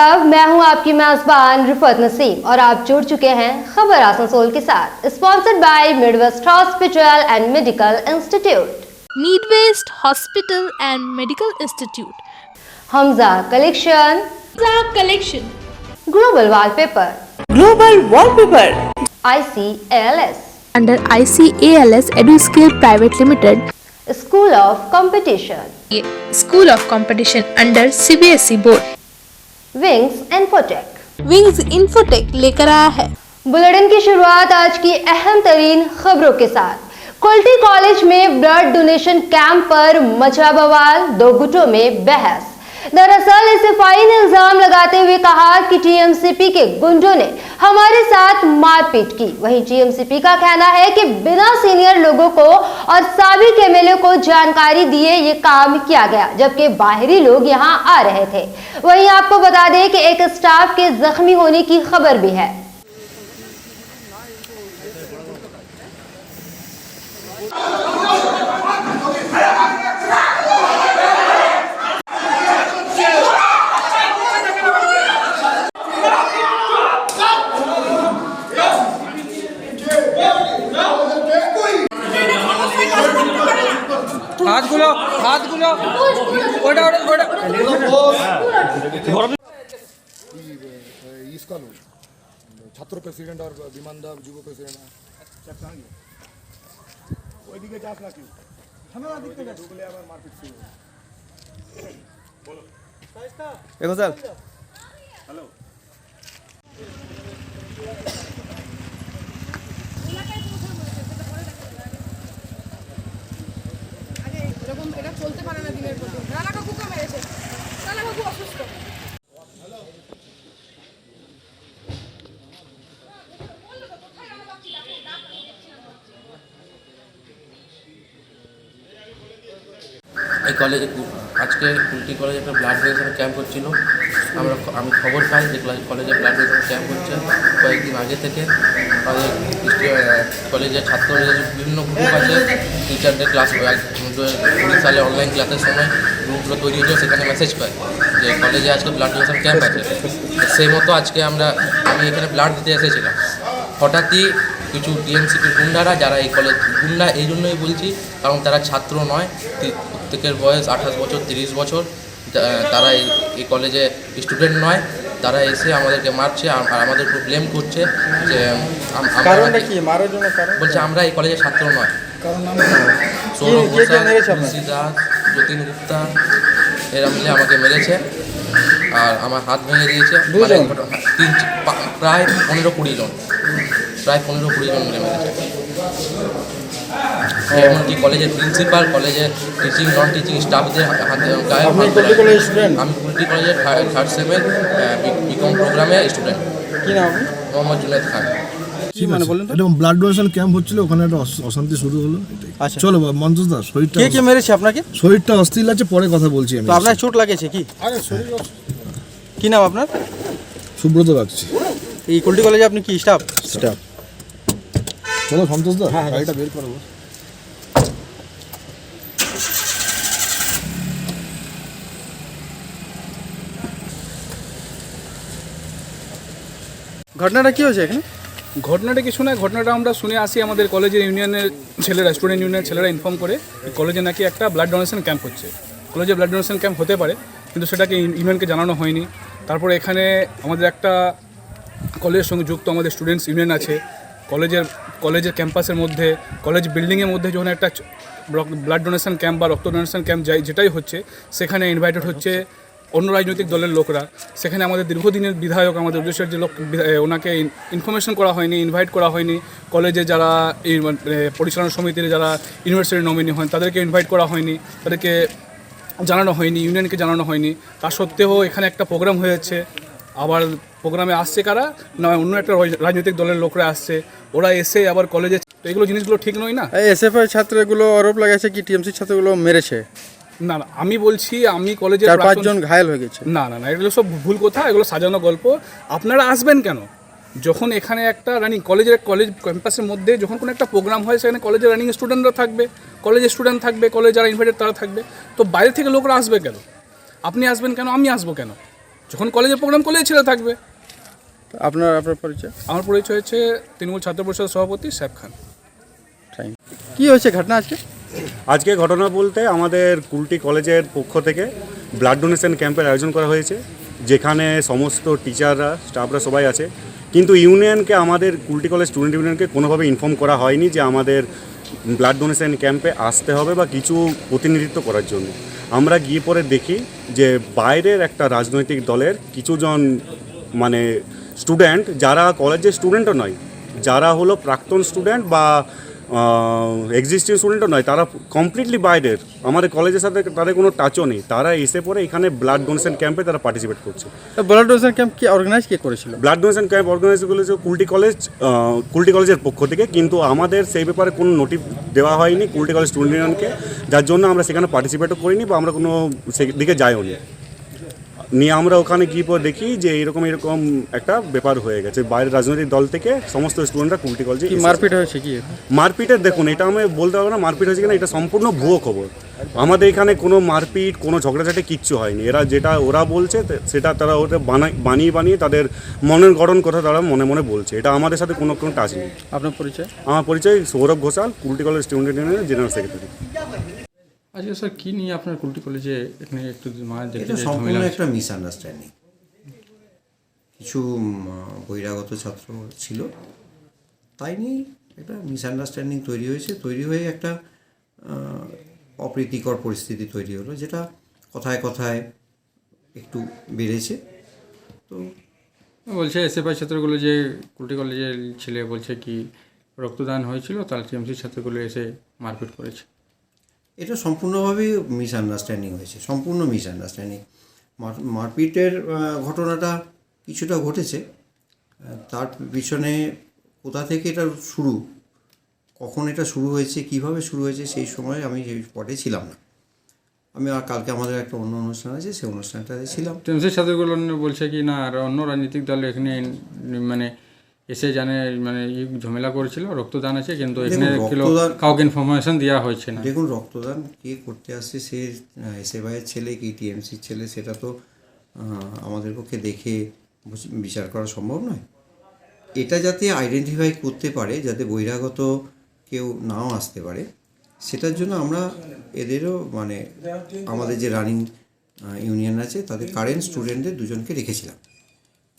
आदाब, मैं हूं आपकी मेजबान रिफत नसीम और आप जुड़ चुके हैं खबर आसनसोल के साथ, sponsored by Midwest hospital and medical institute. Midwest Hospital and Medical Institute. Hamza collection, global wallpaper, Global Wallpaper. ICALS, Under ICALS EduScale Private Limited. School of competition, School of Competition under CBSE Board. Wings infotech. Wings Infotech लेकर आया है। Bulletin की शुरुआत आज की अहम तरीन खबरों के साथ। कुल्टी कॉलेज में ब्लड डोनेशन कैंप पर मचा बवाल, दो गुटों में बहस। दरअसल इस्तीफाई ने इल्जाम लगाते हुए कहा कि टीएमसीपी के गुंडों ने हमारे साथ मारपीट की। वहीं टीएमसीपी का कहना है कि बिना सीनियर लोगों को और साबिक एमएलए को जानकारी दिए ये काम किया गया, जबकि बाहरी लोग यहां आ रहे थे। वहीं आपको बता दें कि एक स्टाफ के जख्मी होने की खबर भी है। হাতগুলো ওটা इसका लो छात्र प्रेसिडेंट और विमानदार युव प्रेसिडेंट ওইদিকে যাস না কেউ সামনে দিকে যা ঢুকলে আবার মারপিট শুরু বলো দেখো স্যার হ্যালো এরকম এটা চলতে পারে না দিনের পর দিন। রানা কাকুকে মেরেছে, রানা কাকু অসুস্থ। এই কলেজে আজকে কুলটি কলেজে একটা ব্লাড ডোনেশন ক্যাম্প হচ্ছিল। আমি খবর পাই যে কলেজে ব্লাড ডোনেশন ক্যাম্প হচ্ছে কয়েকদিন আগে থেকে। কলেজের ছাত্রদের বিভিন্ন গ্রুপ আছে, টিচারদের ক্লাস 20 সালে অনলাইন ক্লাসের সময় গ্রুপগুলো তৈরি হয়েছিল, সেখানে মেসেজ পাই যে কলেজে আজকে ব্লাড ডোনেশন ক্যাম্প আছে। সেই মতো আজকে আমি এখানে ব্লাড দিতে এসেছিলাম। হঠাৎই কিছু টিএমসিপির গুন্ডারা, যারা এই কলেজ গুন্ডা এই জন্যই বলছি কারণ তারা ছাত্র নয়, প্রত্যেকের বয়স 28 বছর 30 বছর, তারা এই কলেজে স্টুডেন্ট নয়, তারা এসে আমাদেরকে মারছে আর আমাদের উপর ব্লেম করছে যে কারণটা কি মারার জন্য কারণ বলছে আমরা এই কলেজের ছাত্র নয়। কারণ নাম সৌরভ কে মেরেছে ঘোষাল, তুলসী দাস, যতীন গুপ্তা এরা মিলে আমাকে মেরেছে আর আমার হাত ভেঙে দিয়েছে। প্রায় 15-20 জন মিলে মেরেছে। এমনকি কলেজের প্রিন্সিপাল, কলেজের টিচিং নন টিচিং স্টাফদের গায়ে। আমি কুলটি কলেজের 3rd সেমের বিকম প্রোগ্রামের স্টুডেন্ট। কি নাম? মোহাম্মদ জুনেদ খান। কি মানে বলেন তো? এরকম ব্লাড ডোনেশন ক্যাম্প হচ্ছিল, ওখানে একটা অশান্তি শুরু হলো। আচ্ছা চলো মঞ্জুস দা, শরীরটা কে মেরেছে আপনাকে? শরীরটা অস্থির লাগছে, পরে কথা বলছি আমি। তো আপনার চোট লাগেছে কি? আরে শরীর কি নাম আপনার? সুব্রত রাখছি। এই কুলটি কলেজে আপনি কি স্টাফ? চলো সন্তোষ দা, গাড়িটা বের করবো। ঘটনাটা কি হয়েছে এখানে? ঘটনাটা কিছু নয়, ঘটনাটা আমরা শুনে আসি আমাদের কলেজের ইউনিয়নের ছেলেরা, স্টুডেন্ট ইউনিয়নের ছেলেরা ইনফর্ম করে কলেজে নাকি একটা ব্লাড ডোনেশন ক্যাম্প হচ্ছে। কলেজে ব্লাড ডোনেশন ক্যাম্প হতে পারে, কিন্তু সেটাকে ইউনিয়নকে জানানো হয়নি। তারপরে এখানে আমাদের একটা কলেজের সঙ্গে যুক্ত আমাদের স্টুডেন্টস ইউনিয়ন আছে। কলেজের ক্যাম্পাসের মধ্যে, কলেজ বিল্ডিংয়ের মধ্যে যখন একটা ব্লাড ডোনেশন ক্যাম্প বা রক্ত ডোনেশন ক্যাম্প যেটাই হচ্ছে, সেখানে ইনভাইটেড হচ্ছে অন্য রাজনৈতিক দলের লোকরা। সেখানে আমাদের দীর্ঘদিনের বিধায়ক, আমাদের উদ্দেশ্যের যে লোক, ওনাকে ইনফরমেশন করা হয়নি, ইনভাইট করা হয়নি। কলেজে যারা এই পরিচালনা সমিতির যারা ইউনিভার্সিটির নমিনি হন তাদেরকে ইনভাইট করা হয়নি, তাদেরকে জানানো হয়নি, ইউনিয়নকে জানানো হয়নি। তা সত্ত্বেও এখানে একটা প্রোগ্রাম হয়েছে। আবার প্রোগ্রামে আসছে কারা না, অন্য একটা রাজনৈতিক দলের লোকরা আসছে, ওরা এসে আবার কলেজে। তো এগুলো জিনিসগুলো ঠিক নয় না। এসএফআই ছাত্রগুলো আরোপ লাগাইছে কি টিএমসি ছাত্রগুলো মেরেছে? না না, আমি বলছি আমি কলেজে 4-5 জন ঘায়েল হয়ে গেছে। না, এগুলো সব ভুল কথা, এগুলো সাজানো গল্প। আপনারা আসবেন কেন? যখন এখানে একটা কলেজ ক্যাম্পাসের মধ্যে যখন কোনো একটা প্রোগ্রাম হয়, সেখানে কলেজের রানিং স্টুডেন্টরা থাকবে, কলেজের স্টুডেন্ট থাকবে, কলেজ যারা ইনভাইটেড তারা থাকবে। তো বাইরে থেকে লোকরা আসবে কেন? আপনি আসবেন কেন? আমি আসবো কেন? যখন কলেজে প্রোগ্রাম করলেই ছেলে থাকবে। তো আপনার পরিচয়? আমার পরিচয় হচ্ছে তৃণমূল ছাত্র পরিষদের সভাপতি সাহেব খান। Thank you. কী হয়েছে ঘটনা আজকে? আজকে ঘটনা বলতে আমাদের কুলটি কলেজের পক্ষ থেকে ব্লাড ডোনেশন ক্যাম্পের আয়োজন করা হয়েছে, যেখানে সমস্ত টিচাররা স্টাফরা সবাই আছে, কিন্তু ইউনিয়নকে, আমাদের কুলটি কলেজ স্টুডেন্ট ইউনিয়নকে কোনোভাবে ইনফর্ম করা হয়নি যে আমাদের ব্লাড ডোনেশন ক্যাম্পে আসতে হবে বা কিছু প্রতিনিধিত্ব করার জন্য। আমরা গিয়ে পরে দেখি যে বাইরের একটা রাজনৈতিক দলের কিছুজন মানে স্টুডেন্ট, যারা কলেজের স্টুডেন্টও নয়, যারা হলো প্রাক্তন স্টুডেন্ট বা এক্সিস্টিং স্টুডেন্টও নয়, তারা কমপ্লিটলি বাইরের, আমাদের কলেজের সাথে তাদের কোনো টাচও নেই, তারা এসে পরে এখানে ব্লাড ডোনেশন ক্যাম্পে তারা পার্টিসিপেট করছে। ব্লাড ডোনেশন ক্যাম্প কি অর্গানাইজ কে করেছিল? ব্লাড ডোনেশন ক্যাম্প অর্গানাইজ করেছে কুলটি কলেজের পক্ষ থেকে, কিন্তু আমাদের সেই ব্যাপারে কোনো নোটিশ দেওয়া হয়নি কুলটি কলেজ স্টুডেন্ট ইউনিয়নকে, যার জন্য আমরা সেখানে পার্টিসিপেটও করিনি বা আমরা কোনো সেদিকে যাইও নি। নিয়ে আমরা ওখানে গিয়ে পর দেখি যে এরকম একটা ব্যাপার হয়ে গেছে, বাইরের রাজনৈতিক দল থেকে সমস্ত স্টুডেন্টরা কুলটি কলেজে। কি মারপিট হয়েছে? কি মারপিটের দেখুন, এটা আমি বলতে পারবো না মারপিট হয়েছে কিনা, এটা সম্পূর্ণ ভুয়ো খবর। আমাদের এখানে কোনো মারপিট, কোনো ঝগড়াঝাটি কিচ্ছু হয়নি। যেটা ওরা বলছে সেটা তারা ওটা বানিয়ে তাদের মনের গঠন কথা তারা মনে মনে বলছে, এটা আমাদের সাথে কোনো টাচ নেই। আপনার পরিচয়? আমার পরিচয় সৌরভ ঘোষাল, কুলটি কলেজ স্টুডেন্ট ইউনিয়নের জেনারেল সেক্রেটারি। আচ্ছা স্যার, কী নিয়ে আপনার কুলটি কলেজে এখানে একটু এটা সম্পূর্ণ একটা মিসআন্ডারস্ট্যান্ডিং। কিছু বহিরাগত ছাত্র ছিল, তাই নিয়ে একটা মিসআন্ডারস্ট্যান্ডিং তৈরি হয়েছে, তৈরি হয়ে একটা অপ্রীতিকর পরিস্থিতি তৈরি হলো, যেটা কথায় কথায় একটু বেড়েছে। তো বলছে এসএফআই ছাত্রগুলো যে কুলটি কলেজের ছেলে বলছে কি রক্তদান হয়েছিল, তার টিএমসি ছাত্রগুলো এসে মারপিট করেছে। এটা সম্পূর্ণভাবেই মিসআন্ডারস্ট্যান্ডিং হয়েছে, সম্পূর্ণ মিসআন্ডারস্ট্যান্ডিং। মারপিটের ঘটনাটা কিছুটা ঘটেছে, তার পিছনে কোথা থেকে এটা শুরু, কখন এটা শুরু হয়েছে, কিভাবে শুরু হয়েছে, সেই সময় আমি সেই স্পটে ছিলাম না। আমি আর কালকে আমাদের একটা অন্য অনুষ্ঠান আছে, সেই অনুষ্ঠানটাতে ছিলাম। টিএমসি ছাত্রগুলো বলছে কি না আর অন্য রাজনৈতিক দল এখানে মানে এসে জানে মানে ঝামেলা করেছিল, রক্তদান আছে, কিন্তু এখানে কাউকে ইনফরমেশন দেওয়া হয়েছে না। দেখুন, রক্তদান কে করতে আসছে, সে এসএফআইয়ের ছেলে কি টিএমসির ছেলে, সেটা তো আমাদের পক্ষে দেখে বিচার করা সম্ভব নয়। এটা যাতে আইডেন্টিফাই করতে পারে, যাতে বহিরাগত কেউ নাও আসতে পারে, সেটার জন্য আমরা এদেরও মানে আমাদের যে রানিং ইউনিয়ন আছে তাদের কারেন্ট স্টুডেন্টদের দুজনকে রেখেছিলাম,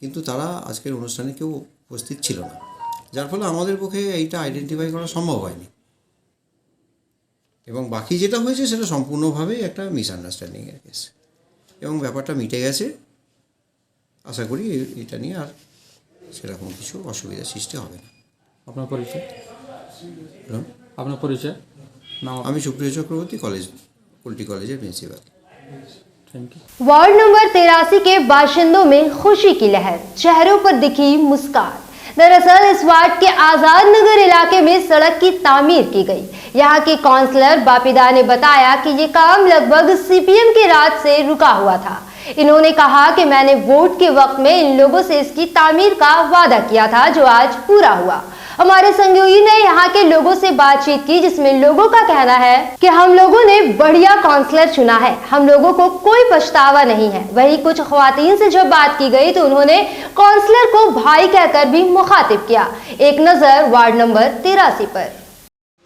কিন্তু তারা আজকের অনুষ্ঠানে কেউ উপস্থিত ছিল না, যার ফলে আমাদের পক্ষে এইটা আইডেন্টিফাই করা সম্ভব হয়নি। এবং বাকি যেটা হয়েছে সেটা সম্পূর্ণভাবেই একটা মিসআন্ডারস্ট্যান্ডিংয়ের কেস, এবং ব্যাপারটা মিটে গেছে। আশা করি এটা নিয়ে আর সেরকম কিছু অসুবিধার সৃষ্টি হবে না। আপনার পরিচয়? আপনার পরিচয়? নাম? আমি সুপ্রিয় চক্রবর্তী, কুলটি কলেজের principal. Thank you. Ward number 83 के बाशिंदों में खुशी की लहर, चेहरों पर दिखी मुस्कान। दरअसल इस वार्ड के आजाद नगर इलाके में सड़क की तामीर की गई। यहाँ के काउंसलर बापीदा ने बताया कि ये काम लगभग सीपीएम के राज से रुका हुआ था। इन्होंने कहा कि मैंने वोट के वक्त में इन लोगों से इसकी तामीर का वादा किया था, जो आज पूरा हुआ। हमारे सहयोगी ने यहाँ के लोगों से बातचीत की, जिसमें लोगों का कहना है कि हम लोगों ने बढ़िया काउंसलर चुना है, हम लोगों को कोई पछतावा नहीं है। वहीं कुछ ख्वातीन से जब बात की गई तो उन्होंने काउंसलर को भाई कहकर भी मुखातिब किया। एक नजर वार्ड नंबर 83 पर।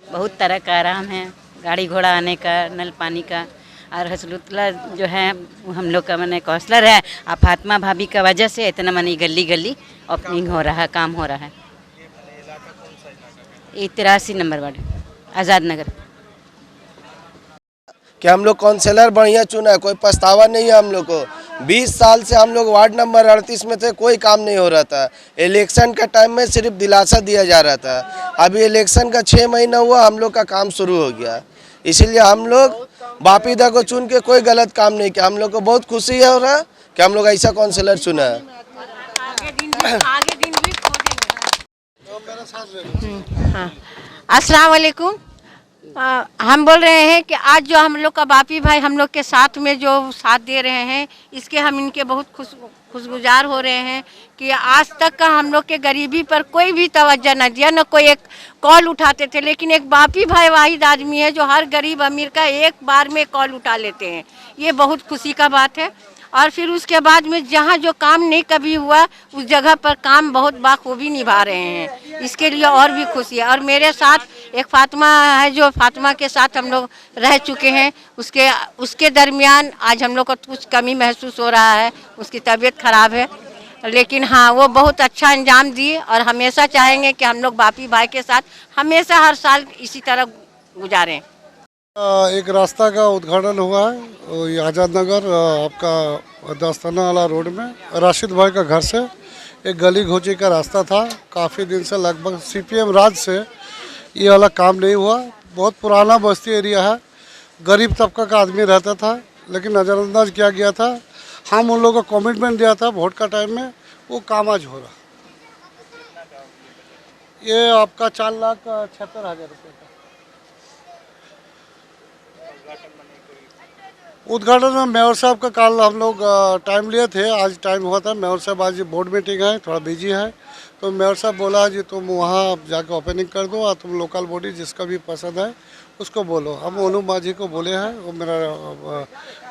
बहुत तरह का आराम है, गाड़ी घोड़ा आने का, नल पानी का, और हसलुतला जो है हम लोग का मैंने काउंसलर है, और फातिमा भाभी का वजह से इतना मनी गली गली ओपनिंग हो रहा है, काम हो रहा है। 83 नंबर वार्ड, आज़ाद नगर। कि हम लोग काउंसलर बढ़िया चुना है, कोई पछतावा नहीं है हम लोग को। 20 साल से हम लोग वार्ड नंबर 38 में थे, कोई काम नहीं हो रहा था। इलेक्शन का टाइम में सिर्फ दिलासा दिया जा रहा था। अभी इलेक्शन का 6 महीना हुआ, हम लोग का काम शुरू हो गया। इसीलिए हम लोग बापीदा को चुन के कोई गलत काम नहीं किया। हम लोग को बहुत खुशी है हो रहा कि हम लोग ऐसा काउंसलर चुना है। हाँ, अस्सलाम वालेकुम। हम बोल रहे हैं कि आज जो हम लोग का बापी भाई हम लोग के साथ में जो साथ दे रहे हैं, इसके हम इनके बहुत खुशगुजार हो रहे हैं कि आज तक का हम लोग के गरीबी पर कोई भी तवज्जो न दिया, न कोई एक कॉल उठाते थे। लेकिन एक बापी भाई वाहिद आदमी है जो हर गरीब अमीर का एक बार में कॉल उठा लेते हैं। ये बहुत खुशी का बात है। और फिर उसके बाद में जहाँ जो काम नहीं कभी हुआ उस जगह पर काम बहुत बाखूबी निभा रहे हैं। इसके लिए और भी खुशी है। और मेरे साथ एक फातिमा है, जो फातिमा के साथ हम लोग रह चुके हैं, उसके दरमियान आज हम लोग को कुछ कमी महसूस हो रहा है। उसकी तबीयत खराब है, लेकिन हाँ वो बहुत अच्छा अंजाम दिए और हमेशा चाहेंगे कि हम लोग बापी भाई के साथ हमेशा हर साल इसी तरह गुजारें। एक रास्ता का उद्घाटन हुआ है ये आज़ाद नगर आपका दस्ताना वाला रोड में। राशिद भाई का घर से एक गली घोची का रास्ता था। काफ़ी दिन से लगभग CPM राज से ये वाला काम नहीं हुआ। बहुत पुराना बस्ती एरिया है, गरीब तबका का आदमी रहता था, लेकिन नज़रअंदाज किया गया था। हम उन लोगों को कमिटमेंट दिया था वोट का टाइम में, वो काम आज हो रहा। ये आपका 4,76,000 रुपये का उद्घाटन में मेयर साहब का कल हम लोग टाइम लिए थे। आज टाइम हुआ था। मेयर साहब आज बोर्ड मीटिंग है, थोड़ा बिजी है, तो मेयर साहब बोला जी तुम वहाँ जाकर ओपनिंग कर दो और तुम लोकल बॉडी जिसका भी पसंद है उसको बोलो। हम ओनू माझी को बोले हैं, वो मेरा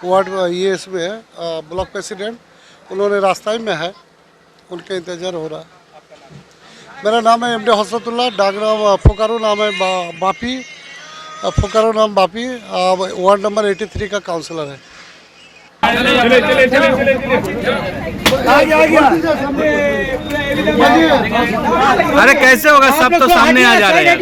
वार्ड ये इसमें है ब्लॉक प्रेसिडेंट, उन्होंने रास्ता में है, उनका इंतज़ार हो रहा है। मेरा नाम है MD हसरतुल्लाह, डागराम फुकारू नाम है बापी, फुकारू नाम बापी, वार्ड नंबर 83 का काउंसलर है। अरे कैसे होगा, सब तो सामने आ जा रहे हैं।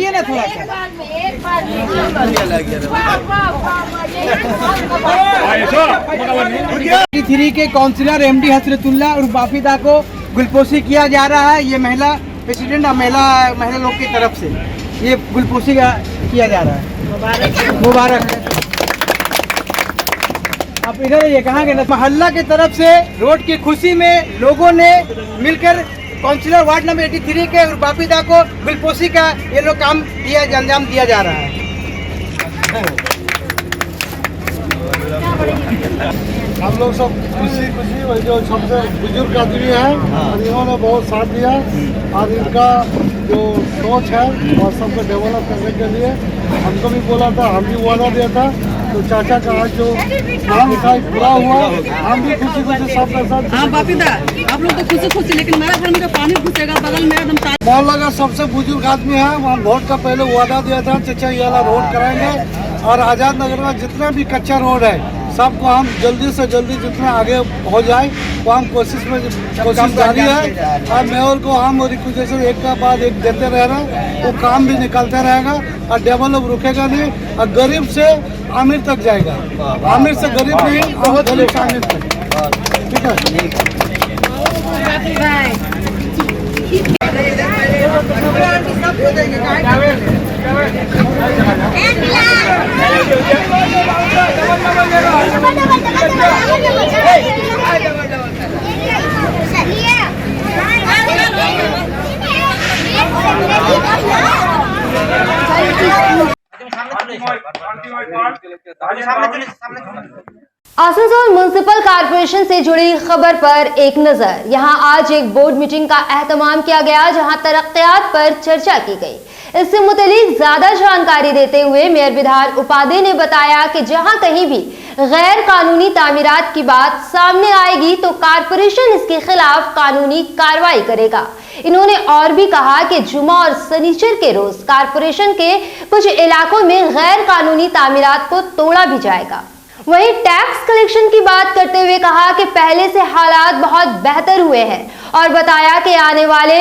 83 के काउंसलर MD हसरतुल्लाह और बाफिदा को गुलपोशी किया जा रहा है। ये महिला प्रेसिडेंट और महिला लोग की तरफ से ये गुलपोशी किया जा रहा है। मुबारक। अब इधर ये कहाँ गए? मोहल्ला की तरफ से रोड की खुशी में लोगों ने मिलकर काउंसिलर वार्ड नंबर 83 के और बापीदा को गुलपोशी का ये लोग काम अंजाम दिया जा रहा है। हम लोग सब खुशी वही जो सबसे बुजुर्ग आदमी है और इन्होंने बहुत साथ दिया और इनका जो सोच है और सबको डेवलप करने के लिए हमको भी बोला था, हम भी वादा दिया था। तो चाचा का आज जो नाम था पूरा हुआ, हम भी खुशी सब के साथ। हाँ बापीदा, आप लोग तो खुशी, लेकिन मेरा घर में पानी घुसेगा बगल में एकदम। मोहल्ला का सबसे बुजुर्ग आदमी है, वहाँ वोट का पहले वादा दिया था चाचा ये वाला रोड कराएंगे। और आज़ाद नगर में जितना भी कच्चा रोड है सबको हम जल्दी से जल्दी जितना आगे हो जाए वो हम कोशिश जारी है। और मेयर को हम रिक्वेस्ट एक के बाद एक देते रह रहे हैं, वो काम भी निकलते रहेगा और डेवलप रुकेगा नहीं और गरीब से अमीर तक जाएगा, अमीर से गरीब नहीं और गरीब से अमीर तक। ठीक आसनसोल म्युनिसिपल कॉर्पोरेशन से जुड़ी खबर पर एक नजर। यहां आज एक बोर्ड मीटिंग का एहतमाम किया गया जहां तरक्कियात पर चर्चा की गई। इससे मुतालिक ज्यादा जानकारी देते हुए मेयर विधान उपाध्याय ने बताया कि जहां कहीं भी गैर कानूनी तामीरात की बात सामने आएगी तो कॉर्पोरेशन इसके खिलाफ कानूनी कार्रवाई करेगा। इन्होंने और भी कहा कि जुमा और शनिचर के रोज कॉर्पोरेशन के कुछ इलाकों में गैर कानूनी तामीरात को तोड़ा भी जाएगा। वहीं टैक्स कलेक्शन की बात करते हुए कहा कि पहले से हालात बहुत बेहतर हुए हैं और बताया कि आने वाले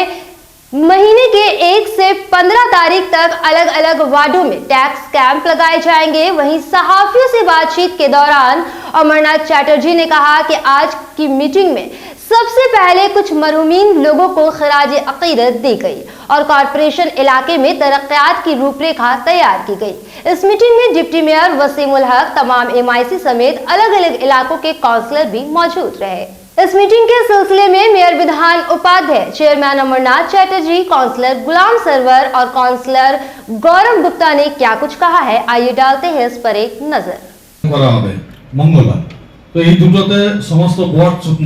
महीने के 1 से 15 तारीख तक अलग अलग वार्डों में टैक्स कैंप लगाए जाएंगे। वहीं सहाफियों से बातचीत के दौरान अमरनाथ चैटर्जी ने कहा कि आज की मीटिंग में सबसे पहले कुछ मरहूमीन लोगों को खराज अकीदत दी गई और कॉर्पोरेशन इलाके में तरक्कियात की रूपरेखा तैयार की गई। इस मीटिंग में डिप्टी मेयर वसीमुल हक, तमाम MIC समेत अलग अलग इलाकों के काउंसलर भी मौजूद रहे। इस मीटिंग के सिलसिले में मेयर विधान उपाध्याय, चेयरमैन अमरनाथ चैटर्जी, काउंसलर गुलाम सरवर और काउंसलर गौरव गुप्ता ने क्या कुछ कहा है, आइए डालते हैं इस पर एक नजर। मंगलवार तो এই দুটোতে সমস্ত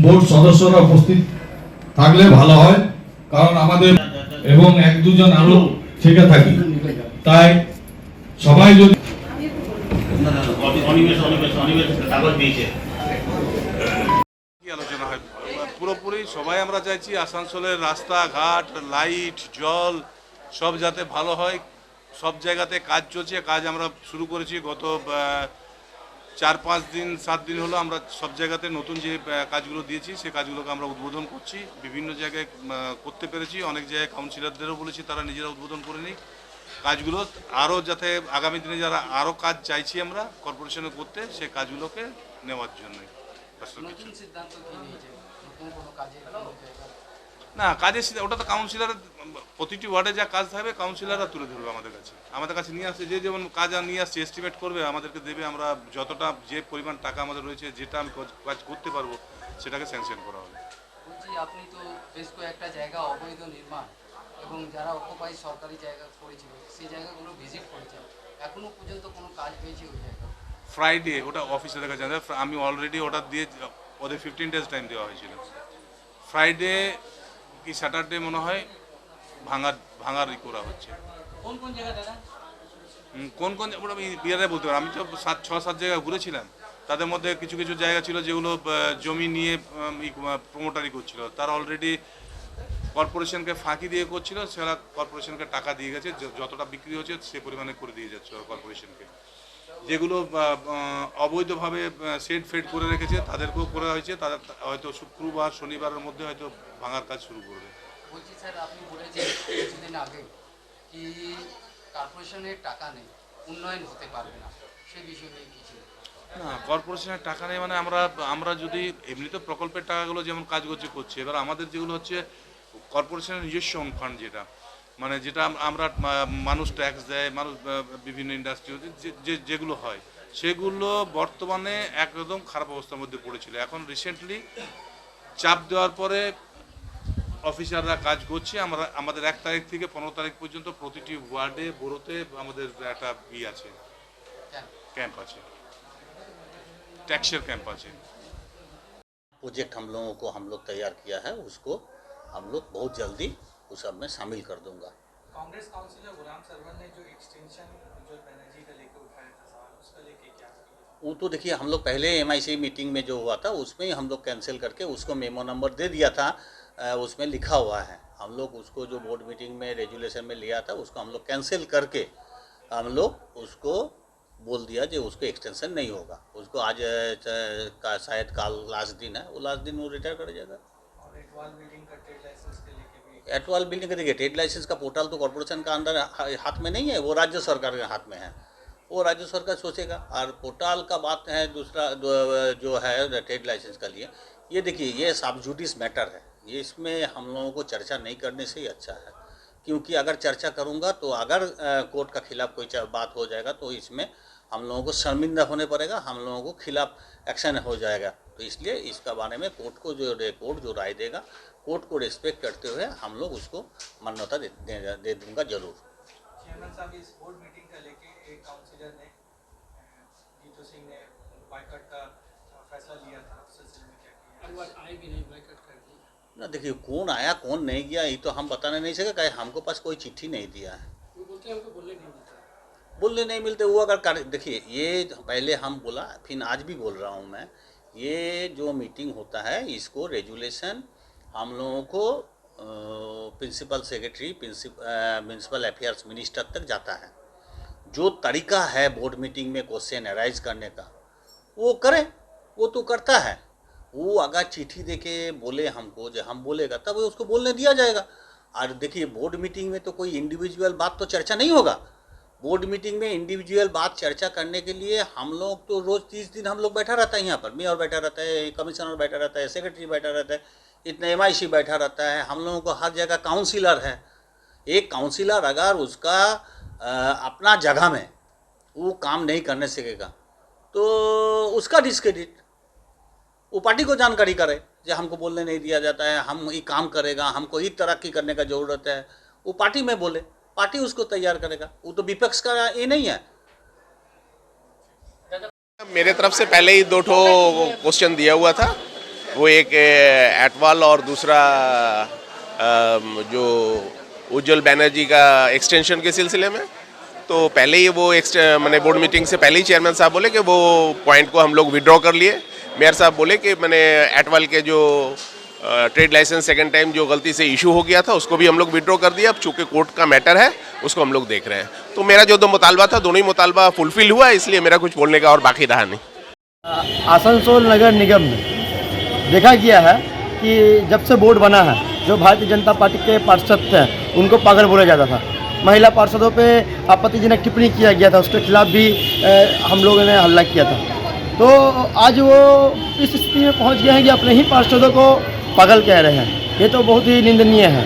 বোর্ড সদস্যরা উপস্থিত থাকলে ভালো হয়, কারণ আমাদের এবং এক দুজন আরো থেকে থাকি, তাই সবাই যদি অনিমেষ কাগজ দিয়েছে সবাই আমরা চাইছি আসানসোলের রাস্তাঘাট, লাইট, জল সব যাতে ভালো হয়। সব জায়গাতে কাজ চলছে, কাজ আমরা শুরু করেছি গত 4-5 দিন 7 দিন হলো। আমরা সব জায়গাতে নতুন যে কাজগুলো দিয়েছি সেই কাজগুলোকে আমরা উদ্বোধন করছি, বিভিন্ন জায়গায় করতে পেরেছি। অনেক জায়গায় কাউন্সিলরদেরও বলেছি তারা নিজেরা উদ্বোধন করে নিই কাজগুলো, আরও যাতে আগামী দিনে যারা আরও কাজ চাইছি আমরা কর্পোরেশনে করতে, সেই কাজগুলোকে নেওয়ার জন্য। না কাজের ওটা তো কাউন্সিলরের প্রতিটি ওয়ার্ডে যা কাজ থাকবে কাউন্সিলররা তুলে ধরবে আমাদের কাছে নিয়ে আসছে। যে যেমন কাজ নিয়ে আসছে এস্টিমেট করবে, আমাদেরকে দেবে। আমরা যতটা যে পরিমাণ টাকা আমাদের রয়েছে, যেটা আমি কাজ করতে পারবো সেটাকে স্যাংশন করা হবে। বলছি আপনি তো বেশ কয়েকটা জায়গা অবৈধ নির্মাণ এবং যারা অকুপাই সরকারি জায়গা করেছিল সেই জায়গাগুলো ভিজিট করেছেন, এখনো পর্যন্ত কোনো কাজ হয়েছে ওই জায়গা? ফ্রাইডে ওটা অফিসে দেখা যায়, আমি অলরেডি অর্ডার দিয়ে ওদের 15 days টাইম দেওয়া হয়েছিল। ফ্রাইডে কি স্যাটারডে মনে হয় ভাঙার করা হচ্ছে। কোন কোন জায়গা দাদা? কোন ওটা আমি বিয়ারে বলতে পারি। আমি তো 6-7 জায়গা ঘুরেছিলাম, তাদের মধ্যে কিছু কিছু জায়গা ছিল যেগুলো জমি নিয়ে প্রমোটারি করছিল, তারা অলরেডি কর্পোরেশনকে ফাঁকি দিয়ে করছিল, সেটা কর্পোরেশনকে টাকা দিয়ে গেছে, যতটা বিক্রি হচ্ছে সে পরিমাণে করে দিয়ে যাচ্ছে কর্পোরেশনকে। যেগুলো অবৈধভাবে ফেড করে রেখেছে তাদেরকেও করা হয়েছে, তাদের হয়তো শুক্রবার শনিবারের মধ্যে হয়তো ভাঙার কাজ শুরু করবে। বলছি স্যার, আপনি বলেছেন কিছুদিন আগে কি কর্পোরেশনের টাকা নেই, উন্নয়ন হতে পারবে না, সে বিষয় নিয়ে কিছু না। কর্পোরেশনের টাকা নেই মানে আমরা যদি এমনিতে প্রকল্পের টাকাগুলো যেমন কাজ করছে, এবার আমাদের যেগুলো হচ্ছে কর্পোরেশনের নিজস্ব ফান্ড, যেটা আমরা মানুষ ট্যাক্স দেয়, মানুষ বিভিন্ন ইন্ডাস্ট্রি যেগুলো হয় সেগুলো বর্তমানে একদম খারাপ অবস্থার মধ্যে পড়েছিল। এখন রিসেন্টলি চাপ দেওয়ার পরে অফিসাররা কাজ করছে। আমাদের 1 তারিখ থেকে 15 তারিখ পর্যন্ত প্রতিটি ওয়ার্ডে বড়োতে আমাদের একটা আছে, ক্যাম্প আছে, टैक्सर कैंप আছে। प्रोजेक्ट हम लोग तैयार किया है, उसको हम लोग बहुत जल्दी उस सब में शामिल कर दूंगा। कांग्रेस काउंसिलर गुलाम सरवर ने जो एक्सटेंशन जो बनर्जी का लेकर उठाया था सवाल, उसका लेके क्या? वो तो देखिए हम लोग पहले MIC मीटिंग में जो हुआ था उसमें ही हम लोग कैंसिल करके उसको मेमो नंबर दे दिया था, उसमें लिखा हुआ है। हम लोग उसको जो बोर्ड मीटिंग में रेजुलेशन में लिया था उसको हम लोग कैंसिल करके हम लोग उसको बोल दिया कि उसको एक्सटेंशन नहीं होगा। उसको आज का शायद कल लास्ट दिन है, वो लास्ट दिन वो रिटायर कर जाएगा। और एटवाल बिल्डिंग का ट्रेड लाइसेंस के लेके भी, एटवाल बिल्डिंग का देखिए ट्रेड लाइसेंस का पोर्टल तो कॉर्पोरेशन का अंदर हाथ में नहीं है, वो राज्य सरकार के हाथ में है, वो राज्य सरकार सोचेगा। और पोर्टल का बात है दूसरा जो है ट्रेड लाइसेंस का लिए, ये देखिए ये सब जुडिस मैटर है, ये इसमें हम लोगों को चर्चा नहीं करने से ही अच्छा है, क्योंकि अगर चर्चा करूँगा तो अगर कोर्ट का खिलाफ कोई बात हो जाएगा तो इसमें हम लोगों को शर्मिंदा होने पड़ेगा, हम लोगों को खिलाफ एक्शन हो जाएगा। तो इसलिए इसका बारे में कोर्ट को कोर्ट जो राय देगा, कोर्ट को रिस्पेक्ट करते हुए हम लोग उसको मान्यता दे दूंगा जरूर। चेयरमैन साहब, इस बोर्ड मीटिंग का लेके एक काउंसिलर ने जीतू सिंह ने बाइकआउट का फैसला लिया था, उस सिलसिले में क्या किया? आए भी नहीं, बाइकआउट कर दिया ना। देखिए कौन आया कौन नहीं गया ये तो हम बताने नहीं सके, कहीं हमको पास कोई चिट्ठी नहीं दिया है, वो बोलते हैं हमको बोलने नहीं मिलते। वो अगर देखिए ये पहले हम बोला, फिर आज भी बोल रहा हूँ मैं, ये जो मीटिंग होता है इसको रेजुलेशन हम लोगों को principal secretary municipal affairs minister तक जाता है। जो तरीका है बोर्ड मीटिंग में क्वेश्चन अराइज करने का वो करें, वो तो करता है। वो अगर चिट्ठी देके बोले हमको, जो हम बोलेगा तब उसको बोलने दिया जाएगा। और देखिए बोर्ड मीटिंग में तो कोई इंडिविजुअल बात तो चर्चा नहीं होगा। बोर्ड मीटिंग में इंडिविजुअल बात चर्चा करने के लिए हम लोग तो रोज़ 30 दिन हम लोग बैठा रहता है, यहाँ पर मेयर बैठा रहता है, कमिश्नर बैठा रहता है, सेक्रेटरी बैठा रहता है, इतना MIC बैठा रहता है, हम लोगों को हर जगह काउंसिलर है। एक काउंसिलर अगर उसका अपना जगह में वो काम नहीं करने सकेगा तो उसका डिस्क्रेडिट, वो पार्टी को जानकारी करे जो हमको बोलने नहीं दिया जाता है, हम ये काम करेगा, हमको ये तरक्की करने का ज़रूरत है, वो पार्टी में बोले, पार्टी उसको तैयार करेगा, वो तो विपक्ष का ये नहीं है। मेरे तरफ से पहले ही 2 क्वेश्चन दिया हुआ था, वो एक एटवाल और दूसरा जो उज्जवल बनर्जी का एक्सटेंशन के सिलसिले में। तो पहले ही वो मैंने बोर्ड मीटिंग से पहले ही चेयरमैन साहब बोले कि वो पॉइंट को हम लोग विड्रॉ कर लिए। मेयर साहब बोले कि मैंने एटवाल के जो ट्रेड लाइसेंस सेकंड टाइम जो गलती से इशू हो गया था उसको भी हम लोग विड्रॉ कर दिया। अब चूँकि कोर्ट का मैटर है उसको हम लोग देख रहे हैं। तो मेरा जो दो मुतालबा था दोनों ही मुतालबा फुलफिल हुआ, इसलिए मेरा कुछ बोलने का और बाकी रहा नहीं। आसनसोल नगर निगम में देखा गया है कि जब से बोर्ड बना है, जो भारतीय जनता पार्टी के पार्षद थे उनको पागल बोला जाता था। महिला पार्षदों पे आपत्तिजनक टिप्पणी किया गया था, उसके खिलाफ भी हम लोगों ने हल्ला किया था। तो आज वो इस स्थिति में पहुंच गए हैं कि अपने ही पार्षदों को पागल कह रहे हैं। ये तो बहुत ही निंदनीय है।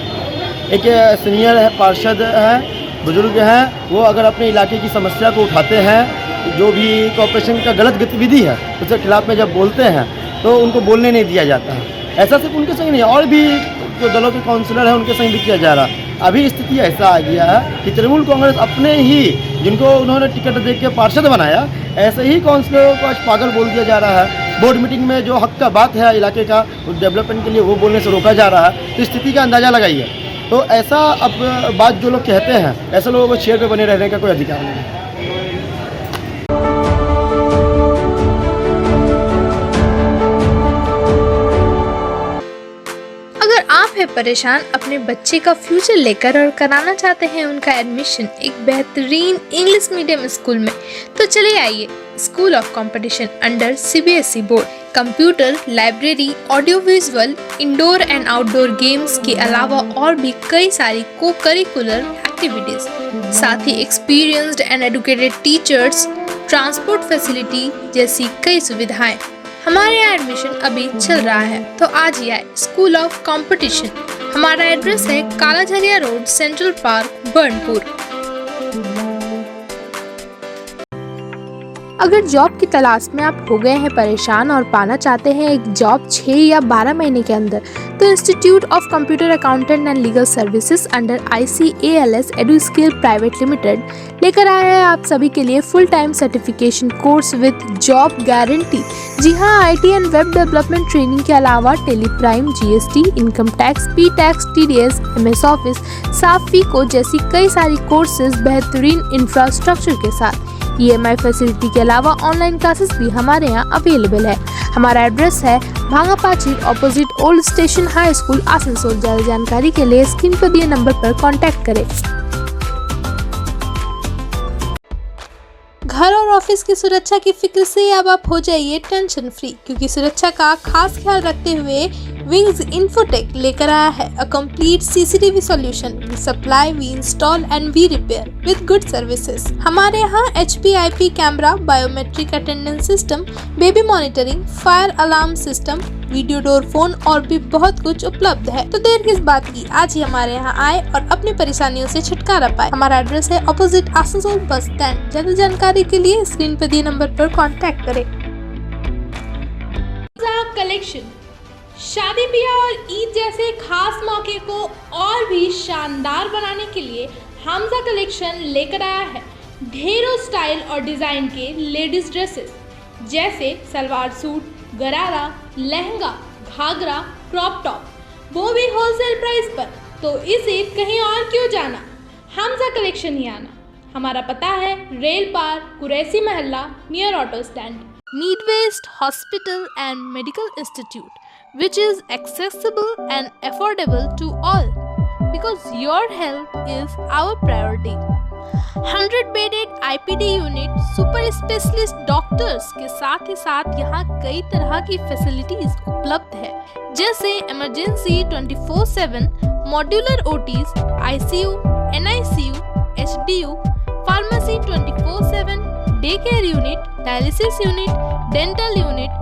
एक सीनियर है, पार्षद हैं, बुजुर्ग हैं, वो अगर अपने इलाके की समस्या को उठाते हैं, जो भी कॉर्पोरेशन का गलत गतिविधि है उसके खिलाफ में जब बोलते हैं तो उनको बोलने नहीं दिया जाता है। ऐसा सिर्फ उनके संग नहीं, और भी जो दलों के काउंसिलर हैं उनके संग भी किया जा रहा। अभी स्थिति ऐसा आ गया है कि तृणमूल कांग्रेस अपने ही जिनको उन्होंने टिकट दे के पार्षद बनाया, ऐसे ही काउंसिलरों को आज पागल बोल दिया जा रहा है। बोर्ड मीटिंग में जो हक का बात है इलाके का डेवलपमेंट के लिए, वो बोलने से रोका जा रहा है। तो स्थिति का अंदाज़ा लगाइए। तो ऐसा अब बात जो लोग कहते हैं, ऐसे लोगों को चेयर पे बने रहने का कोई अधिकार नहीं है। अगर आप है परेशान अपने बच्चे का फ्यूचर लेकर और कराना चाहते हैं उनका एडमिशन एक बेहतरीन इंग्लिश मीडियम स्कूल में, तो चलिए आइए school of competition under CBSE board. Computer, library, audio visual, indoor and outdoor games के अलावा और भी कई सारी को करिकुलर एक्टिविटीज, साथ ही experienced and educated teachers, transport facility जैसी कई सुविधाएं। हमारे यहाँ एडमिशन अभी चल रहा है, तो आज ही आए स्कूल ऑफ कंपटीशन। हमारा एड्रेस है कालाझरिया रोड, सेंट्रल पार्क, बर्नपुर। अगर जॉब की तलाश में आप हो गए हैं परेशान और पाना चाहते हैं एक जॉब 6 या 12 महीने के अंदर, तो institute of computer accountant and legal services under ICALS Eduskill private limited लेकर आया है आप सभी के लिए full time certification course with job guarantee. जी हाँ, IT and web development training के अलावा टेलीप्राइम, GST, इनकम टैक्स, P-टैक्स, TDS, MS ऑफिस, साफ फीको जैसी कई सारी कोर्सेज बेहतरीन इंफ्रास्ट्रक्चर के साथ। EMI फैसिलिटी के अलावा ऑनलाइन क्लासेस भी हमारे यहाँ अवेलेबल है। हमारा एड्रेस है Bhangapachi opposite old station high school, Asansol. ज्यादा जानकारी के लिए स्क्रीन पर दिए नंबर पर कांटेक्ट करें। घर और ऑफिस की सुरक्षा की फिक्र से अब आप हो जाइए टेंशन फ्री, क्योंकि सुरक्षा का खास ख्याल रखते हुए विंग्स इन्फोटेक लेकर आया है a complete CCTV solution. We supply, we install and we repair with good services. हमारे यहाँ HPIP camera, biometric attendance system, baby monitoring, fire alarm system, video door phone और भी बहुत कुछ उपलब्ध है। तो देर किस बात की, आज ही हमारे यहाँ आए और अपनी परेशानियों से छुटकारा पाए। हमारा एड्रेस है ऑपोजिट आसनसोल बस स्टैंड। ज्यादा जानकारी के लिए स्क्रीन पर दिए नंबर पर कांटेक्ट करें। कलेक्शन शादी ब्याह और ईद जैसे खास मौके को और भी शानदार बनाने के लिए हमजा कलेक्शन लेकर आया है ढेरों स्टाइल और डिज़ाइन के लेडीज ड्रेसेस, जैसे सलवार सूट, गरारा, लहंगा, घाघरा, क्रॉप टॉप, वो भी होलसेल प्राइस पर। तो इसे कहीं और क्यों जाना, हमजा कलेक्शन ही आना। हमारा पता है रेल पार, कुरैसी महल्ला, near auto stand. Need west hospital and medical institute which is accessible and affordable to all, because your health is our priority. 100-bedded IPD unit, super specialist doctors के साथ ही साथ यहाँ कई तरह की फैसिलिटीज उपलब्ध है, जैसे emergency 24/7, modular OTs, ICU, NICU, HDU, pharmacy 24/7, day care unit, dialysis unit, dental unit,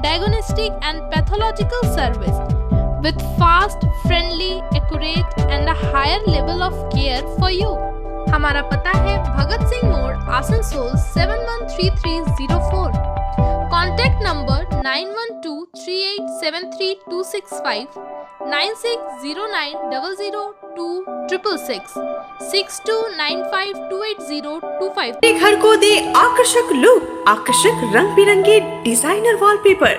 diagnostic and pathological service with fast, friendly, accurate and a higher level of care for you. हमारा पता है भगत सिंह मोड़, Asansol 713304। Contact number 9123873265, 9609002666, 6295280252। घर को दे आकर्षक look, आकर्षक रंग बिरंगे designer wallpaper,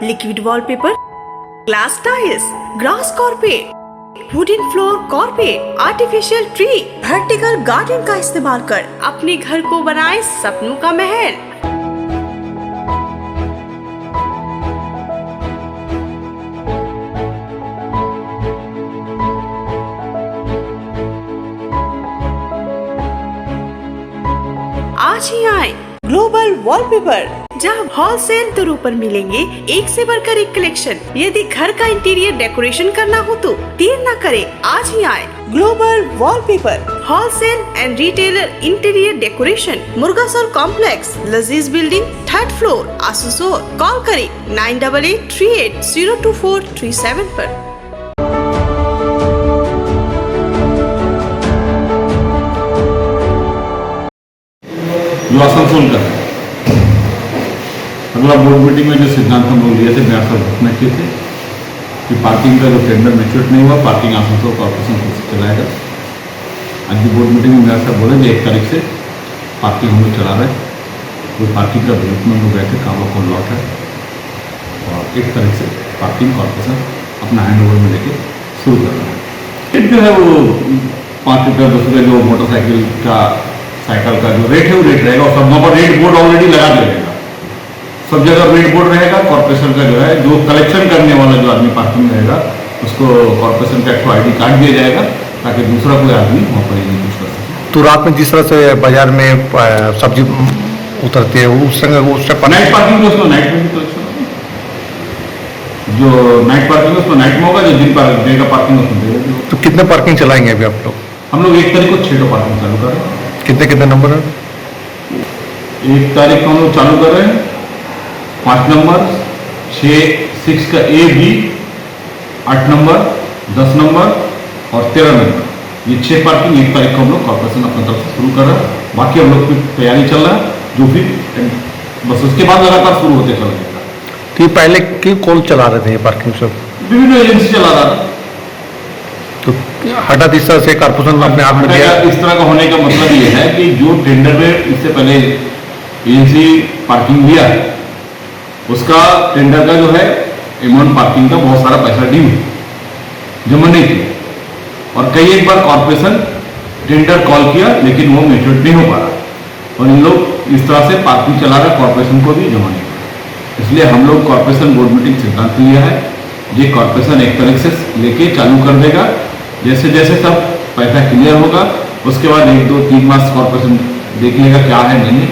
liquid wallpaper, glass tiles, grass carpet, wooden floor carpet, artificial tree, vertical garden का इस्तेमाल कर अपने घर को बनाए सपनों का महल। ग्लोबल वॉलपेपर, जहां होलसेल दरों पर मिलेंगे एक से बढ़कर एक कलेक्शन। यदि घर का इंटीरियर डेकोरेशन करना हो तो देर न करें, आज ही आए। Global wallpaper, wholesale and retailer interior decoration, Murgasol complex, Lazeez building, 3rd floor, Asansol. Call करें 9883802437 पर। जो आसनसोल का है, अगला बोर्ड मीटिंग में जो सिद्धांत हम लोग लिए थे मेयर साहब घोषणा किए थे कि पार्किंग का जो टेंडर मैच्योर नहीं हुआ, पार्किंग आसनसोल कॉर्पोरेशन खुद से चलाएगा। आज की बोर्ड मीटिंग में मेयर साहब बोले कि 1 तारीख से पार्किंग हम लोग चला रहे हैं। कोई पार्किंग का डेवलपमेंट हो गया थे, कामा को लॉट है, और 1 तारीख से पार्किंग कॉर्पोरेशन अपना हैंड ओवर में लेके शुरू कर रहा है। रेट जो है वो 5 रुपये 10 रुपये जो मोटरसाइकिल का साइकिल का जो रेट है वो रेट रहेगा, और सब वहाँ पर रेट बोर्ड ऑलरेडी लगा दिया जाएगा। सब जगह रेट बोर्ड रहेगा। कॉर्पोरेशन का जो है जो कलेक्शन करने वाला जो आदमी पार्किंग में रहेगा उसको कॉर्पोरेशन का एक ID कार्ड दिया जाएगा ताकि दूसरा कोई आदमी वहाँ पर नहीं कुछ कर सके। तो रात में जिस तरह से बाजार में सब्जी उतरती है उस नाइट पार्किंग उसमें नाइट में भी कलेक्शन होगा। जो नाइट पार्किंग है उसमें नाइट में होगा, जो दिन का पार्किंग उसमें देगा। तो कितने पार्किंग चलाएंगे अभी आप लोग? हम लोग 1 तारीख को 6 पार्किंग चालू कर रहे हैं। कितने नंबर है? 1 तारीख को हम लोग चालू कर रहे हैं 5 नंबर, 6 का A B, 8 नंबर, 10 नंबर और 13 नंबर, ये 6 पार्किंग 1 तारीख को हम लोग कॉर्पोरेशन अपनी तरफ से शुरू कर रहा है। बाकी हम लोग की तैयारी चल रहा है, जो भी बस उसके बाद लगातार शुरू होते चल जाएगा। तो पहले क्यों कौन चला रहे थे ये पार्किंग सब? विभिन्न एजेंसी चला रहा था। तो हठात इस तरह से कॉर्पोरेशन अपने आप में दिया? इस तरह का होने का मतलब ये है कि जो टेंडर में इससे पहले एजेंसी पार्किंग दिया है उसका टेंडर का जो है अमाउंट पार्किंग का बहुत सारा पैसा ड्यू जमा नहीं किया, और कई एक बार कॉर्पोरेशन टेंडर कॉल किया लेकिन वो मैच्योर नहीं हो पा रहा, और इन लोग इस तरह से पार्किंग चला रहे, कॉर्पोरेशन को भी जमा नहीं किया। इसलिए हम लोग कॉर्पोरेशन बोर्ड मीटिंग सिद्धांत लिया है, ये कॉर्पोरेशन 1 तारीख से लेके चालू कर देगा। जैसे जैसे सब पैसा क्लियर होगा उसके बाद 1, 2, 3 मास कॉर्पोरेशन देख लेगा क्या है नहीं है।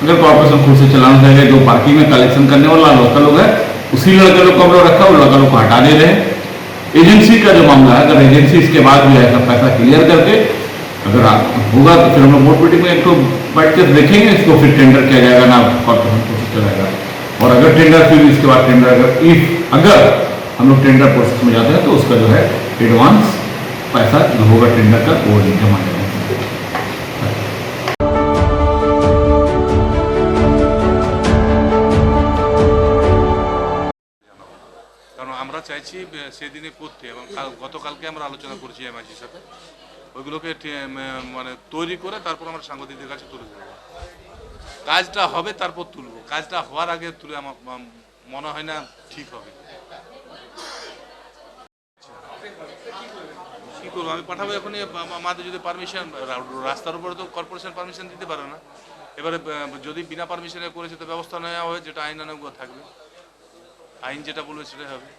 अगर कॉर्पोरेशन खुद से चलाना चाहेगा, जो पार्किंग में कलेक्शन करने वाला लड़का लोग है उसी लड़के लोग को हम लोग रखा, वो लड़का लोग को हटा दे रहे हैं। एजेंसी का जो मामला है, अगर एजेंसी इसके बाद भी ऐसा पैसा क्लियर करके अगर होगा तो फिर हम लोग बोर्ड मीटिंग में एक तो बैठ कर देखेंगे, इसको फिर टेंडर किया जाएगा ना कॉर्पोरेशन खुद से चलाएगा। और अगर टेंडर फिर इसके बाद टेंडर अगर हम लोग टेंडर प्रोसेस में जाते हैं तो उसका जो है एडवांस पैसा जो होगा टेंडर का वो जमा करेंगे। কারণ আমরা চাইছি সেদিনে করতে, এবং গতকালকে আমরা আলোচনা করেছি এমআইসির সাথে, ওইগুলোকে মানে তৈরি করে তারপর আমরা সাংবাদিকদের কাছে তুলে দেবো। কাজটা হবে তারপর তুলবো, কাজটা হওয়ার আগে তুলে আমার মনে হয় না ঠিক হবে। কী করবো, আমি পাঠাবো এখনই, আমাদের যদি পারমিশন, রাস্তার উপরে তো কর্পোরেশন পারমিশন দিতে পারে না। এবারে যদি বিনা পারমিশনে করেছে তো ব্যবস্থা নেওয়া হবে, যেটা আইনানুগ থাকবে, আইন যেটা বলবে সেটাই হবে।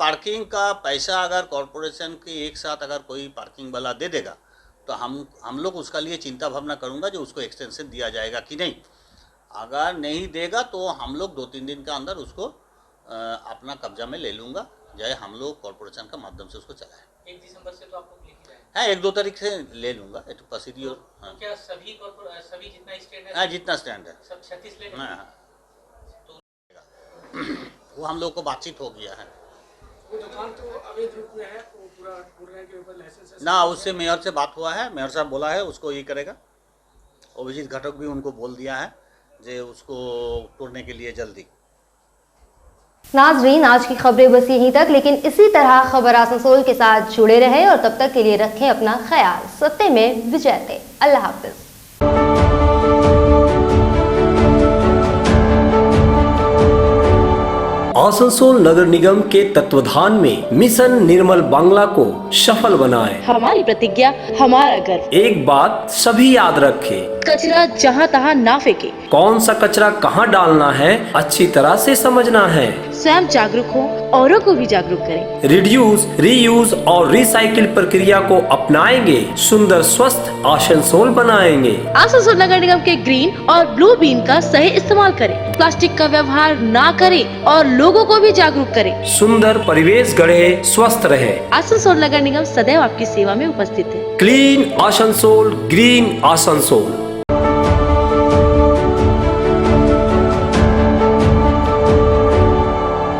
पार्किंग का पैसा अगर कॉरपोरेशन के एक साथ अगर कोई पार्किंग वाला दे देगा तो हम लोग उसका लिए चिंता भावना करूँगा जो उसको एक्सटेंशन दिया जाएगा कि नहीं। अगर नहीं देगा तो हम लोग 2-3 दिन के अंदर उसको अपना कब्जा में ले लूँगा, चाहे हम लोग कॉरपोरेशन का माध्यम से उसको चलाएं। 1 दिसंबर से तो आपको लिख रहा है? हाँ, 1-2 तारीख से ले लूँगा, ये तो प्रोसीड्योर। क्या सभी जितना स्टैंड है? हाँ, जितना स्टैंड है सब 36 ले लेंगे? हाँ, वो हम लोग को बातचीत हो गया है। वो दुकान तो अवैध रूप में है, वो पूरा बोल रहे हैं कि ऊपर लाइसेंस है ना, उससे मेयर से बात हुआ है, मेयर साहब बोला है उसको ये करेगा। अभिजीत घटक भी उनको बोल दिया है जे उसको तोड़ने के लिए जल्दी। नाजरीन, आज की खबरें बस यहीं तक, लेकिन इसी तरह खबर आसनसोल के साथ जुड़े रहें और तब तक के लिए रखें अपना ख्याल। सत्य में विजय थे। अल्लाह हाफिज। आसनसोल नगर निगम के तत्वाधान में मिशन निर्मल बांग्ला को सफल बनाएं। हमारी प्रतिज्ञा, हमारा गर्व। एक बात सभी याद रखें, कचरा जहाँ तहाँ ना फेंके। कौन सा कचरा कहाँ डालना है अच्छी तरह से समझना है। स्वयं जागरूक हो औरों को भी जागरूक करें। रिड्यूस, रीयूज और रिसाइकिल प्रक्रिया को अपनाएंगे, सुंदर स्वस्थ आसनसोल बनाएंगे। आसनसोल नगर निगम के ग्रीन और ब्लू बीन का सही इस्तेमाल करें, प्लास्टिक का व्यवहार ना करें और लोगों को भी जागरूक करें। सुंदर परिवेश गढ़े, स्वस्थ रहे। आसनसोल नगर निगम सदैव आपकी सेवा में उपस्थित है। Clean Asansol, green Asansol.